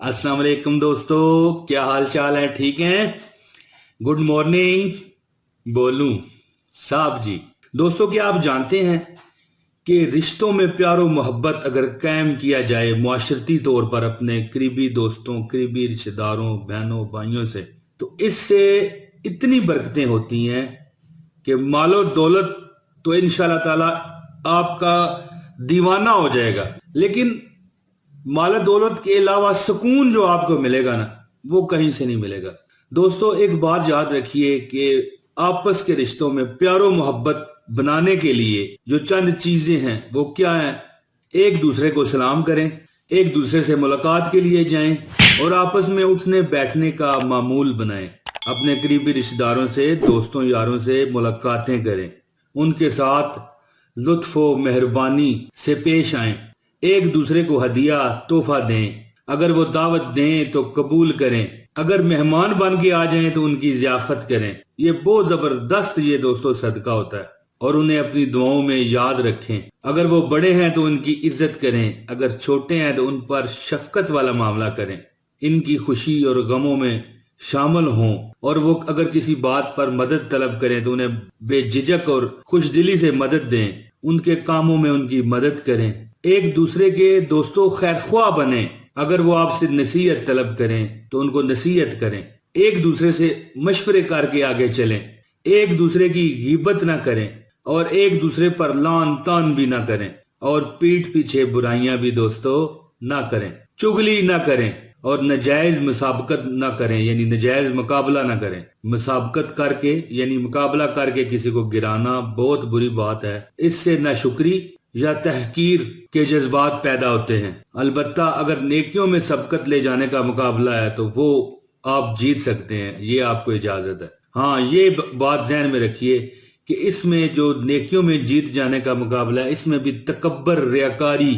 अस्सलाम वालेकुम दोस्तों, क्या हाल चाल है? ठीक हैं? गुड मॉर्निंग बोलूं साहब जी। दोस्तों, क्या आप जानते हैं कि रिश्तों में प्यार और मोहब्बत अगर कायम किया जाए मुआशरती तौर पर अपने करीबी दोस्तों, करीबी रिश्तेदारों, बहनों, भाइयों से, तो इससे इतनी बरकतें होती हैं कि मालो दौलत तो इंशाल्लाह ताला आपका दीवाना हो जाएगा, लेकिन माल दौलत के अलावा सुकून जो आपको मिलेगा ना, वो कहीं से नहीं मिलेगा। दोस्तों, एक बात याद रखिए कि आपस के रिश्तों में प्यारो मोहब्बत बनाने के लिए जो चंद चीजें हैं वो क्या हैं? एक दूसरे को सलाम करें, एक दूसरे से मुलाकात के लिए जाएं और आपस में उठने बैठने का मामूल बनाएं। अपने करीबी रिश्तेदारों से, दोस्तों, यारों से मुलाकातें करें, उनके साथ लुत्फ व मेहरबानी से पेश आएं, एक दूसरे को हदिया तोहफा दें, अगर वो दावत दें तो कबूल करें, अगर मेहमान बन के आ जाएं तो उनकी ज़ियाफत करें। ये बहुत जबरदस्त ये दोस्तों सदका होता है और उन्हें अपनी दुआओं में याद रखें। अगर वो बड़े हैं तो उनकी इज्जत करें, अगर छोटे हैं तो उन पर शफकत वाला मामला करें, इनकी खुशी और गमों में शामिल हों, और वो अगर किसी बात पर मदद तलब करें तो उन्हें बेझिझक और खुशदिली से मदद दें, उनके कामों में उनकी मदद करें। एक दूसरे के दोस्तों खैरख्वाह बने, अगर वो आपसे नसीहत तलब करें तो उनको नसीहत करें, एक दूसरे से मशवरे करके आगे चलें, एक दूसरे की गीबत ना करें और एक दूसरे पर लान तान भी ना करें, और पीठ पीछे बुराइयां भी दोस्तों ना करें, चुगली ना करें और नजायज मुसाबकत ना करें, यानी नजायज मुकाबला ना करें। मुसाबकत करके यानी मुकाबला करके किसी को गिराना बहुत बुरी बात है। इससे नाशुक्री या तहकीर के जज्बात पैदा होते हैं। अलबत्ता अगर नेकियों में सबकत ले जाने का मुकाबला है तो वो आप जीत सकते हैं, ये आपको इजाजत है। हाँ, ये बात ध्यान में रखिए कि इसमें जो नेकियों में जीत जाने का मुकाबला है, इसमें भी तकब्बर, रियाकारी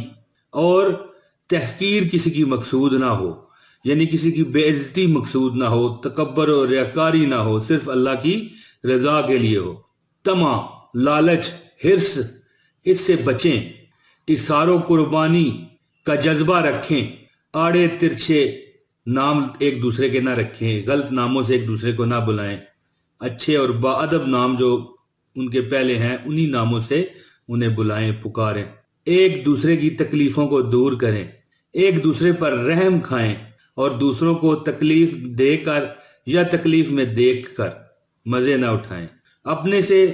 और तहकीर किसी की मकसूद ना हो, यानी किसी की बेइज्जती मकसूद ना हो, तकब्बर और रियाकारी ना हो, सिर्फ अल्लाह की रजा के लिए हो। तमा, लालच, हिर्स, इससे बचें। इशारों कुर्बानी का जज्बा रखें। आड़े तिरछे नाम एक दूसरे के ना रखें, गलत नामों से एक दूसरे को ना बुलाएं। अच्छे और बाअदब नाम जो उनके पहले हैं उन्हीं नामों से उन्हें बुलाएं, पुकारें। एक दूसरे की तकलीफों को दूर करें, एक दूसरे पर रहम खाएं और दूसरों को तकलीफ देकर या तकलीफ में देखकर मजे ना उठाएं। अपने से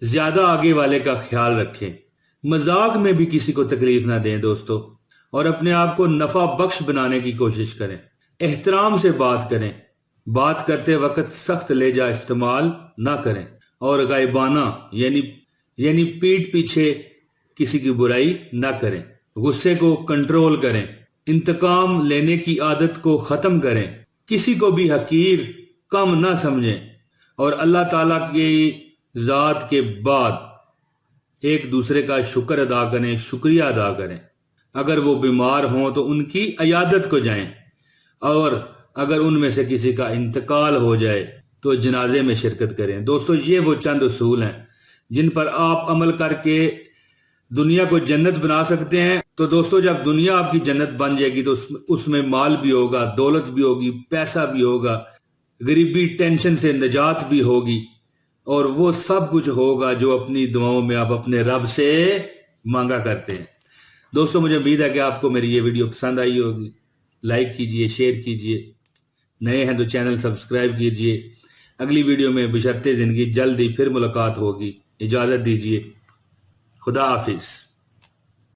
ज्यादा आगे वाले का ख्याल रखें, मजाक में भी किसी को तकलीफ ना दें दोस्तों, और अपने आप को नफा बख्श बनाने की कोशिश करें। एहतराम से बात करें, बात करते वक्त सख्त लहजा इस्तेमाल ना करें और गायबाना यानी पीठ पीछे किसी की बुराई ना करें। गुस्से को कंट्रोल करें, इंतकाम लेने की आदत को खत्म करें, किसी को भी हकीर कम ना समझें और अल्लाह ताला की जात के बाद एक दूसरे का शुक्र अदा करें, शुक्रिया अदा करें। अगर वो बीमार हों तो उनकी अयादत को जाएं, और अगर उनमें से किसी का इंतकाल हो जाए तो जनाजे में शिरकत करें। दोस्तों, ये वो चंद उसूल हैं जिन पर आप अमल करके दुनिया को जन्नत बना सकते हैं। तो दोस्तों, जब दुनिया आपकी जन्नत बन जाएगी तो उसमें माल भी होगा, दौलत भी होगी, पैसा भी होगा, गरीबी टेंशन से निजात भी होगी, और वो सब कुछ होगा जो अपनी दुआओं में आप अपने रब से मांगा करते हैं। दोस्तों, मुझे उम्मीद है कि आपको मेरी ये वीडियो पसंद आई होगी। लाइक कीजिए, शेयर कीजिए, नए हैं तो चैनल सब्सक्राइब कीजिए। अगली वीडियो में बशर्ते ज़िंदगी जल्द ही फिर मुलाकात होगी। इजाज़त दीजिए। खुदा हाफिज़।